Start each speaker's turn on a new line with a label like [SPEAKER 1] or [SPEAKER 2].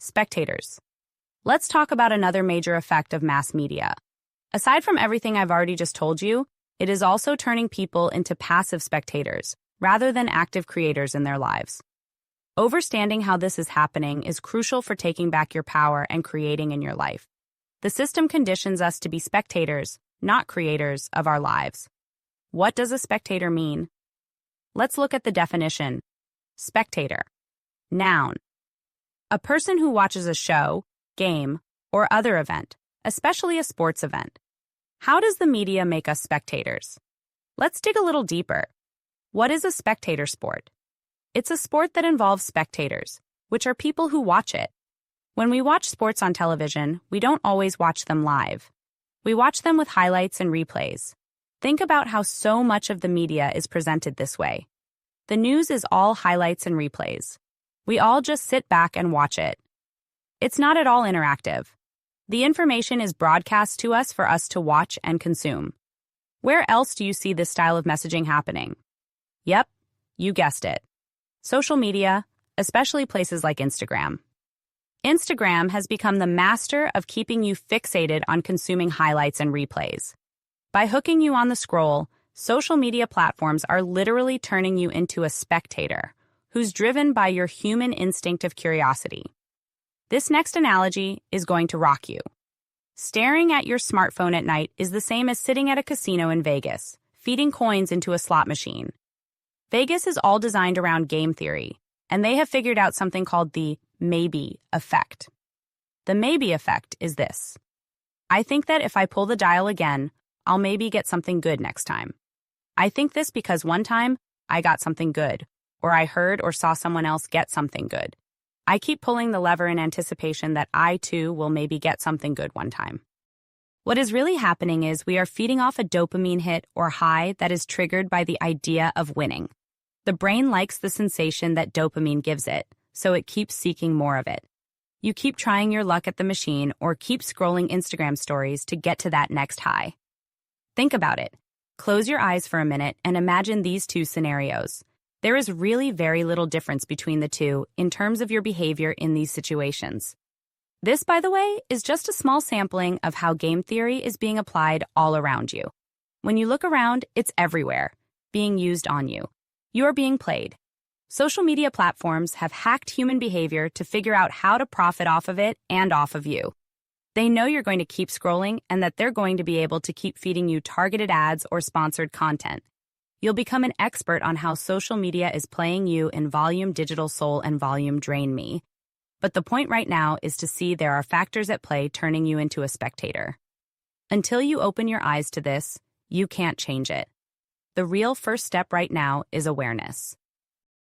[SPEAKER 1] Spectators. Let's talk about another major effect of mass media. Aside from everything I've already just told you, it is also turning people into passive spectators rather than active creators in their lives. Understanding how this is happening is crucial for taking back your power and creating in your life. The system conditions us to be spectators, not creators, of our lives. What does a spectator mean? Let's look at the definition. Spectator. Noun. A person who watches a show, game, or other event, especially a sports event. How does the media make us spectators? Let's dig a little deeper. What is a spectator sport? It's a sport that involves spectators, which are people who watch it. When we watch sports on television, we don't always watch them live. We watch them with highlights and replays. Think about how so much of the media is presented this way. The news is all highlights and replays. We all just sit back and watch it. It's not at all interactive. The information is broadcast to us for us to watch and consume. Where else do you see this style of messaging happening? Yep, you guessed it. Social media, especially places like Instagram. Instagram has become the master of keeping you fixated on consuming highlights and replays. By hooking you on the scroll, social media platforms are literally turning you into a spectator who's driven by your human instinct of curiosity. This next analogy is going to rock you. Staring at your smartphone at night is the same as sitting at a casino in Vegas, feeding coins into a slot machine. Vegas is all designed around game theory, and they have figured out something called the maybe effect. The maybe effect is this. I think that if I pull the dial again, I'll maybe get something good next time. I think this because one time I got something good, or I heard or saw someone else get something good. I keep pulling the lever in anticipation that I too will maybe get something good one time. What is really happening is we are feeding off a dopamine hit or high that is triggered by the idea of winning. The brain likes the sensation that dopamine gives it, so it keeps seeking more of it. You keep trying your luck at the machine or keep scrolling Instagram stories to get to that next high. Think about it. Close your eyes for a minute and imagine these two scenarios. There is really very little difference between the two in terms of your behavior in these situations. This, by the way, is just a small sampling of how game theory is being applied all around you. When you look around, it's everywhere, being used on you. You are being played. Social media platforms have hacked human behavior to figure out how to profit off of it and off of you. They know you're going to keep scrolling and that they're going to be able to keep feeding you targeted ads or sponsored content. You'll become an expert on how social media is playing you in volume digital soul and volume drain me. But the point right now is to see there are factors at play turning you into a spectator. Until you open your eyes to this, you can't change it. The real first step right now is awareness.